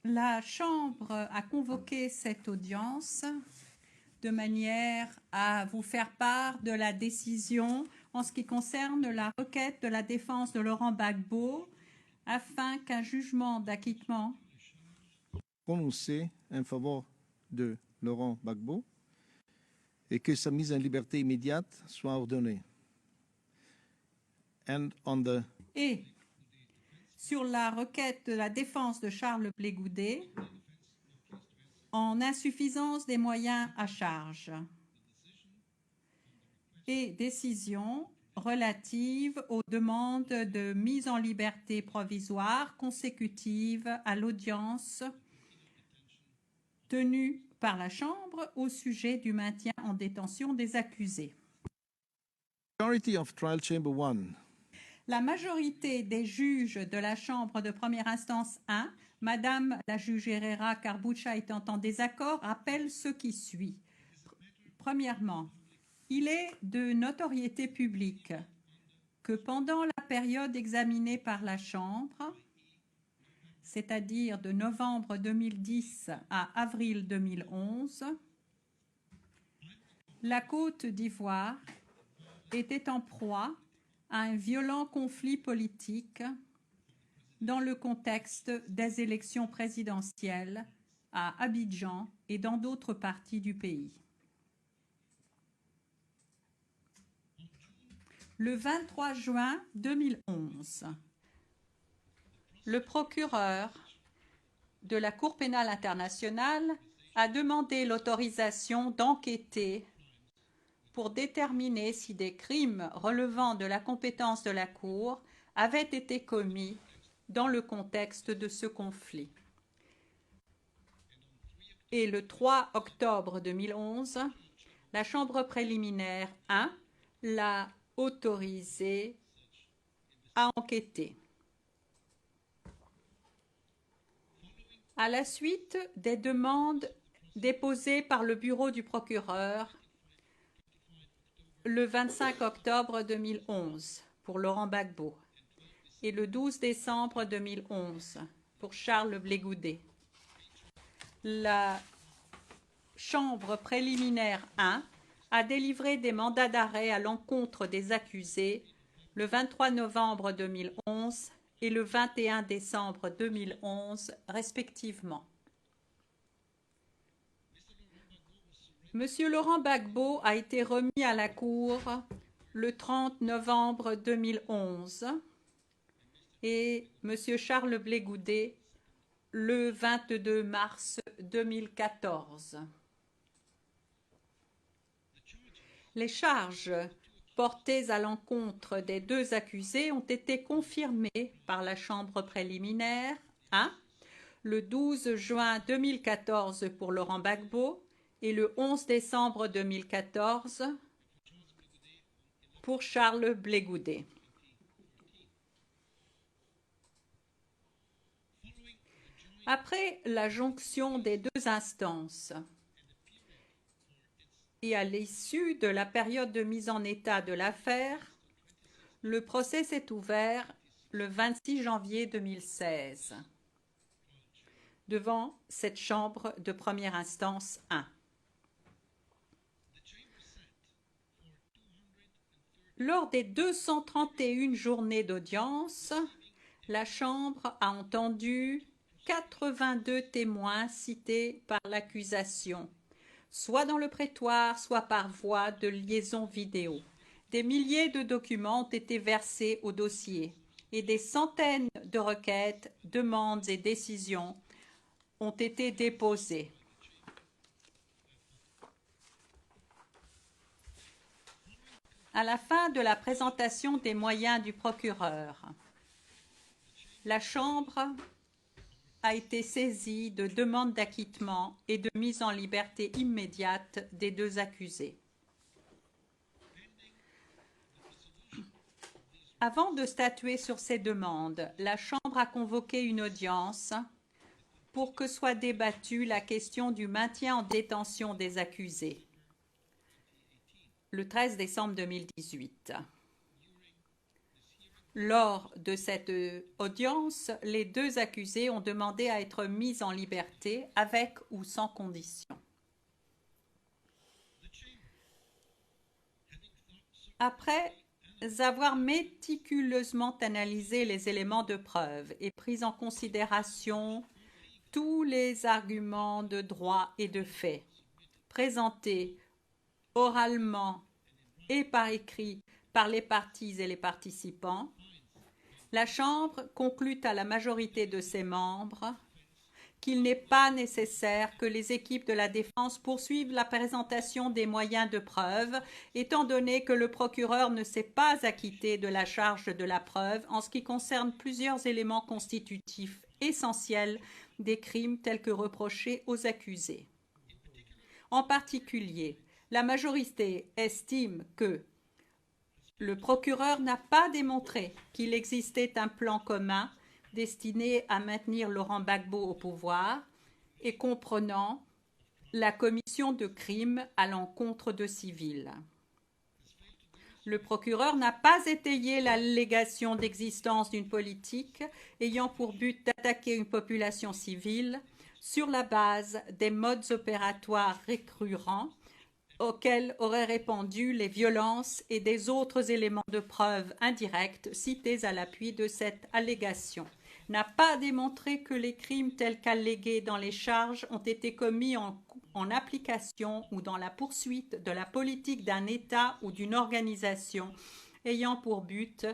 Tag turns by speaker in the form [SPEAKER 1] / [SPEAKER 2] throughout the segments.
[SPEAKER 1] La Chambre a convoqué cette audience de manière à vous faire part de la décision en ce qui concerne la requête de la défense de Laurent Gbagbo afin qu'un jugement d'acquittement
[SPEAKER 2] prononcé en faveur de Laurent Gbagbo et que sa mise en liberté immédiate soit ordonnée.
[SPEAKER 1] Et sur la requête de la défense de Charles Blé Goudet en insuffisance des moyens à charge et décision relative aux demandes de mise en liberté provisoire consécutive à l'audience tenue par la Chambre au sujet du maintien en détention des accusés. La majorité des juges de la Chambre de première instance 1, Madame la juge Herrera Carbucha étant en désaccord, rappelle ce qui suit. Premièrement, il est de notoriété publique que pendant la période examinée par la Chambre, c'est-à-dire de novembre 2010 à avril 2011, la Côte d'Ivoire était en proie à un violent conflit politique dans le contexte des élections présidentielles à Abidjan et dans d'autres parties du pays. Le 23 juin 2011, le procureur de la Cour pénale internationale a demandé l'autorisation d'enquêter pour déterminer si des crimes relevant de la compétence de la Cour avaient été commis dans le contexte de ce conflit. Et le 3 octobre 2011, la Chambre préliminaire 1 l'a autorisé à enquêter. À la suite des demandes déposées par le bureau du procureur le 25 octobre 2011 pour Laurent Gbagbo et le 12 décembre 2011 pour Charles Blé Goudet, la Chambre préliminaire 1 a délivré des mandats d'arrêt à l'encontre des accusés le 23 novembre 2011 et le 21 décembre 2011 respectivement. Monsieur Laurent Gbagbo a été remis à la Cour le 30 novembre 2011 et Monsieur Charles Blé Goudet le 22 mars 2014. Les charges portées à l'encontre des deux accusés ont été confirmées par la Chambre préliminaire 1 le 12 juin 2014 pour Laurent Gbagbo et le 11 décembre 2014 pour Charles Blé Goudet. Après la jonction des deux instances et à l'issue de la période de mise en état de l'affaire, le procès s'est ouvert le 26 janvier 2016 devant cette Chambre de première instance 1. Lors des 231 journées d'audience, la Chambre a entendu 82 témoins cités par l'accusation, soit dans le prétoire, soit par voie de liaison vidéo. Des milliers de documents ont été versés au dossier et des centaines de requêtes, demandes et décisions ont été déposées. À la fin de la présentation des moyens du procureur, la Chambre a été saisie de demandes d'acquittement et de mise en liberté immédiate des deux accusés. Avant de statuer sur ces demandes, la Chambre a convoqué une audience pour que soit débattue la question du maintien en détention des accusés, le 13 décembre 2018. Lors de cette audience, les deux accusés ont demandé à être mis en liberté avec ou sans condition. Après avoir méticuleusement analysé les éléments de preuve et pris en considération tous les arguments de droit et de fait présentés oralement et par écrit par les parties et les participants, la Chambre conclut à la majorité de ses membres qu'il n'est pas nécessaire que les équipes de la défense poursuivent la présentation des moyens de preuve, étant donné que le procureur ne s'est pas acquitté de la charge de la preuve en ce qui concerne plusieurs éléments constitutifs essentiels des crimes tels que reprochés aux accusés. En particulier, la majorité estime que le procureur n'a pas démontré qu'il existait un plan commun destiné à maintenir Laurent Gbagbo au pouvoir et comprenant la commission de crimes à l'encontre de civils. Le procureur n'a pas étayé l'allégation d'existence d'une politique ayant pour but d'attaquer une population civile sur la base des modes opératoires récurrents auxquels auraient répondu les violences et des autres éléments de preuve indirects cités à l'appui de cette allégation, n'a pas démontré que les crimes tels qu'allégués dans les charges ont été commis en application ou dans la poursuite de la politique d'un État ou d'une organisation ayant pour but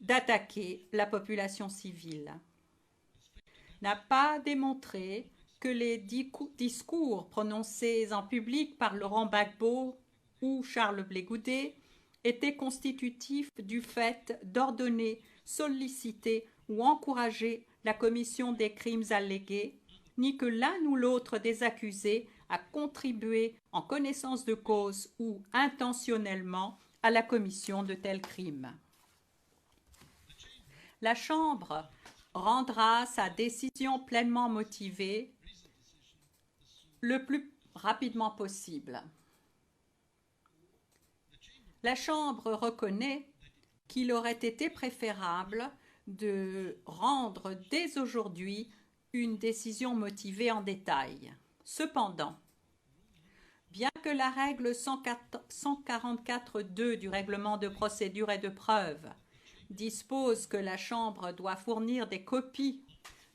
[SPEAKER 1] d'attaquer la population civile, n'a pas démontré que les discours prononcés en public par Laurent Gbagbo ou Charles Blé Goudet étaient constitutifs du fait d'ordonner, solliciter ou encourager la commission des crimes allégués, ni que l'un ou l'autre des accusés a contribué en connaissance de cause ou intentionnellement à la commission de tels crimes. La Chambre rendra sa décision pleinement motivée le plus rapidement possible. La Chambre reconnaît qu'il aurait été préférable de rendre dès aujourd'hui une décision motivée en détail. Cependant, bien que la règle 144.2 du règlement de procédure et de preuve dispose que la Chambre doit fournir des copies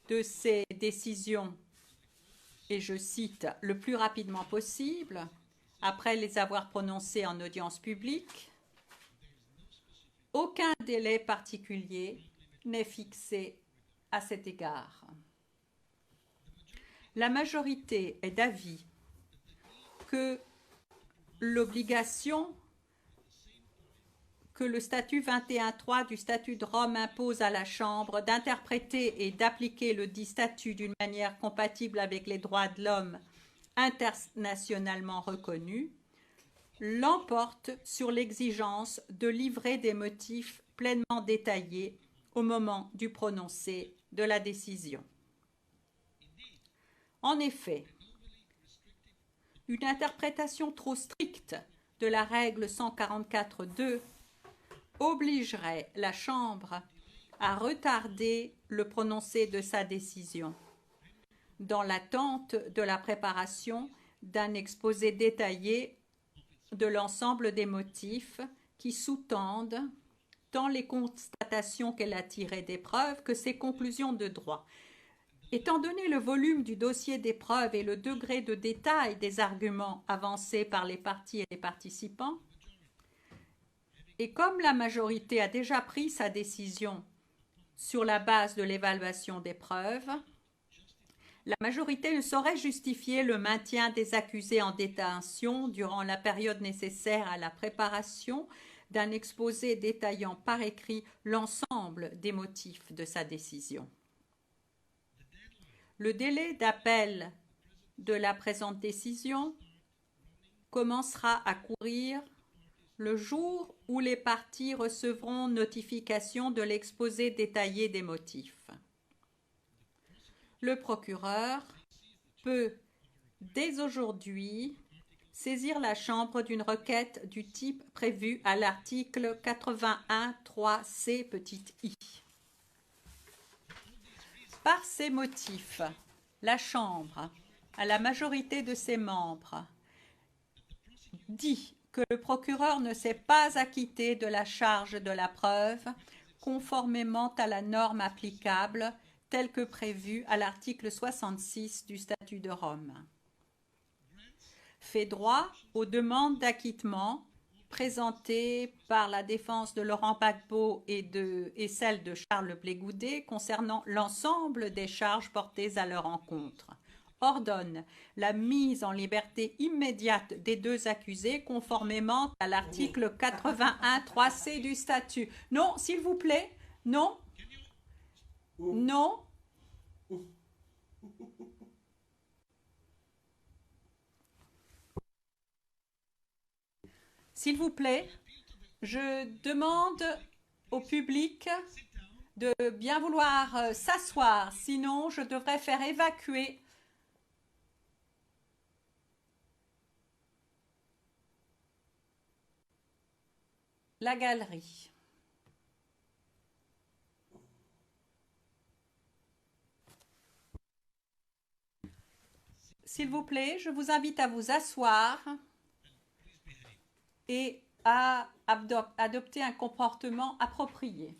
[SPEAKER 1] de ses décisions, et je cite, « le plus rapidement possible », après les avoir prononcées en audience publique, aucun délai particulier n'est fixé à cet égard. La majorité est d'avis que l'obligation que le statut 21.3 du statut de Rome impose à la Chambre d'interpréter et d'appliquer le dit statut d'une manière compatible avec les droits de l'homme internationalement reconnus l'emporte sur l'exigence de livrer des motifs pleinement détaillés au moment du prononcé de la décision. En effet, une interprétation trop stricte de la règle 144.2 obligerait la Chambre à retarder le prononcé de sa décision, dans l'attente de la préparation d'un exposé détaillé de l'ensemble des motifs qui sous-tendent tant les constatations qu'elle a tirées des preuves que ses conclusions de droit. Étant donné le volume du dossier des preuves et le degré de détail des arguments avancés par les parties et les participants, et comme la majorité a déjà pris sa décision sur la base de l'évaluation des preuves, la majorité ne saurait justifier le maintien des accusés en détention durant la période nécessaire à la préparation d'un exposé détaillant par écrit l'ensemble des motifs de sa décision. Le délai d'appel de la présente décision commencera à courir le jour où les parties recevront notification de l'exposé détaillé des motifs. Le procureur peut, dès aujourd'hui, Saisir la Chambre d'une requête du type prévu à l'article 81.3c petit i. Par ces motifs, la Chambre, à la majorité de ses membres, dit que le procureur ne s'est pas acquitté de la charge de la preuve conformément à la norme applicable telle que prévue à l'article 66 du Statut de Rome. Fait droit aux demandes d'acquittement présentées par la défense de Laurent Gbagbo et celle de Charles Blé Goudet concernant l'ensemble des charges portées à leur encontre. Ordonne la mise en liberté immédiate des deux accusés conformément à l'article 81.3c du statut. Non, s'il vous plaît, non, non. S'il vous plaît, je demande au public de bien vouloir s'asseoir, sinon je devrais faire évacuer la galerie. S'il vous plaît, je vous invite à vous asseoir et à adopter un comportement approprié.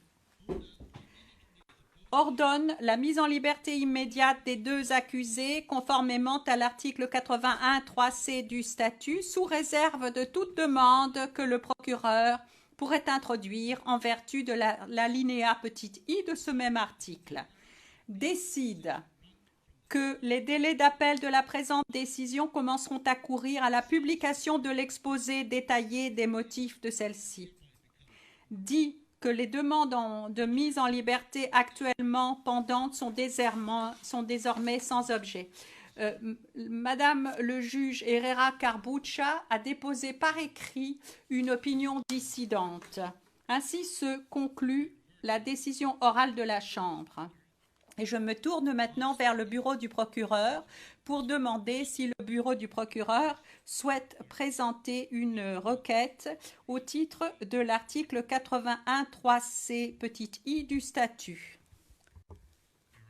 [SPEAKER 1] Ordonne la mise en liberté immédiate des deux accusés conformément à l'article 81.3c du statut sous réserve de toute demande que le procureur pourrait introduire en vertu de l'alinéa petit i de ce même article. Décide que les délais d'appel de la présente décision commenceront à courir à la publication de l'exposé détaillé des motifs de celle-ci. Dit que les demandes de mise en liberté actuellement pendantes sont désormais sans objet. Madame le juge Herrera Carbuccia a déposé par écrit une opinion dissidente. Ainsi se conclut la décision orale de la Chambre. Et je me tourne maintenant vers le bureau du procureur pour demander si le bureau du procureur souhaite présenter une requête au titre de l'article 81.3c petit i du statut.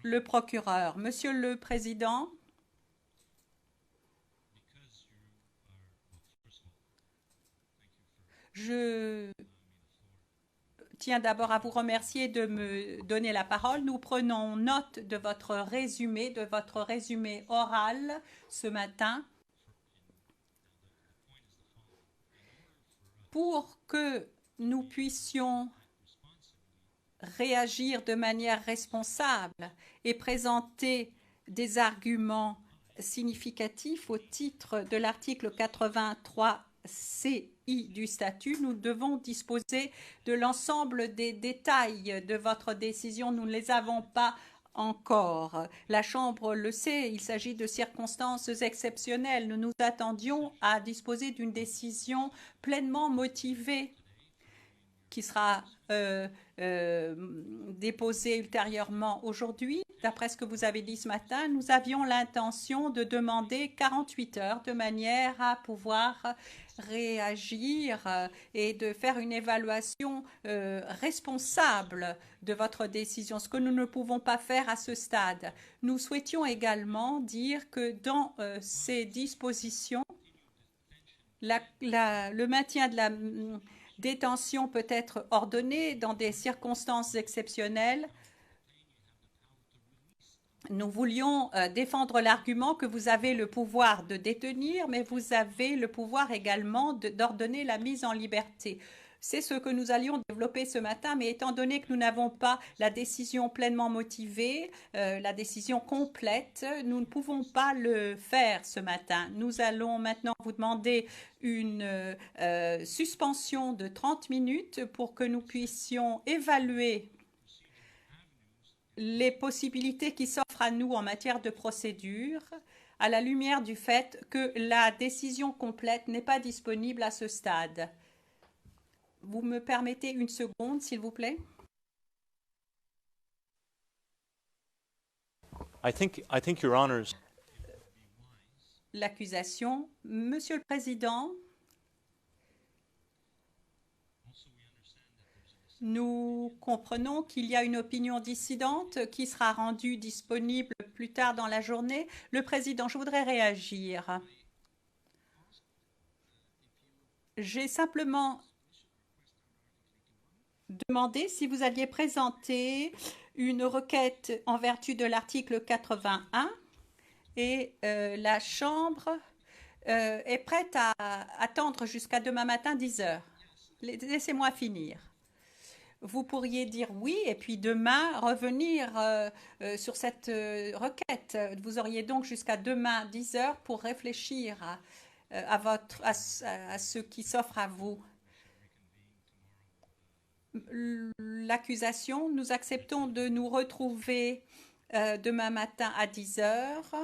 [SPEAKER 1] Le procureur. Monsieur le Président. Je tiens d'abord à vous remercier de me donner la parole. Nous prenons note de votre résumé oral ce matin. Pour que nous puissions réagir de manière responsable et présenter des arguments significatifs au titre de l'article 83CI du statut, nous devons disposer de l'ensemble des détails de votre décision. Nous ne les avons pas encore. La Chambre le sait, il s'agit de circonstances exceptionnelles. Nous nous attendions à disposer d'une décision pleinement motivée qui sera déposée ultérieurement aujourd'hui. D'après ce que vous avez dit ce matin, nous avions l'intention de demander 48 heures de manière à pouvoir réagir et de faire une évaluation responsable de votre décision, ce que nous ne pouvons pas faire à ce stade. Nous souhaitions également dire que dans ces dispositions, le maintien de la détention peut être ordonnée dans des circonstances exceptionnelles. Nous voulions défendre l'argument que vous avez le pouvoir de détenir, mais vous avez le pouvoir également d'ordonner la mise en liberté. C'est ce que nous allions développer ce matin, mais étant donné que nous n'avons pas la décision pleinement motivée, la décision complète, nous ne pouvons pas le faire ce matin. Nous allons maintenant vous demander une suspension de 30 minutes pour que nous puissions évaluer les possibilités qui s'offrent à nous en matière de procédure à la lumière du fait que la décision complète n'est pas disponible à ce stade. Vous me permettez une seconde, s'il vous plaît?
[SPEAKER 3] I think Your Honors.
[SPEAKER 1] l'accusation. Monsieur le Président, nous comprenons qu'il y a une opinion dissidente qui sera rendue disponible plus tard dans la journée. Le Président, je voudrais réagir. J'ai simplement demandé si vous alliez présenter une requête en vertu de l'article 81 et la Chambre est prête à attendre jusqu'à demain matin 10 heures. Laissez-moi finir. Vous pourriez dire oui et puis demain revenir sur cette requête. Vous auriez donc jusqu'à demain 10 heures pour réfléchir à ce qui s'offre à vous. L'accusation, nous acceptons de nous retrouver demain matin à 10 heures.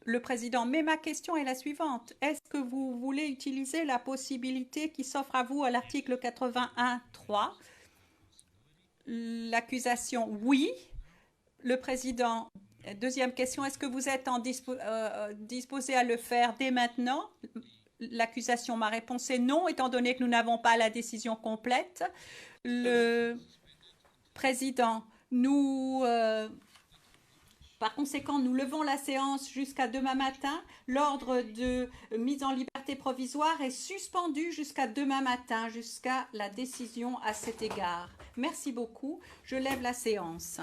[SPEAKER 1] Le président, mais ma question est la suivante. Est-ce que vous voulez utiliser la possibilité qui s'offre à vous à l'article 81.3? L'accusation, oui. Le président, deuxième question, est-ce que vous êtes disposé à le faire dès maintenant? L'accusation, ma réponse est non, étant donné que nous n'avons pas la décision complète. Le président, par conséquent, nous levons la séance jusqu'à demain matin. L'ordre de mise en liberté provisoire est suspendu jusqu'à demain matin, jusqu'à la décision à cet égard. Merci beaucoup. Je lève la séance.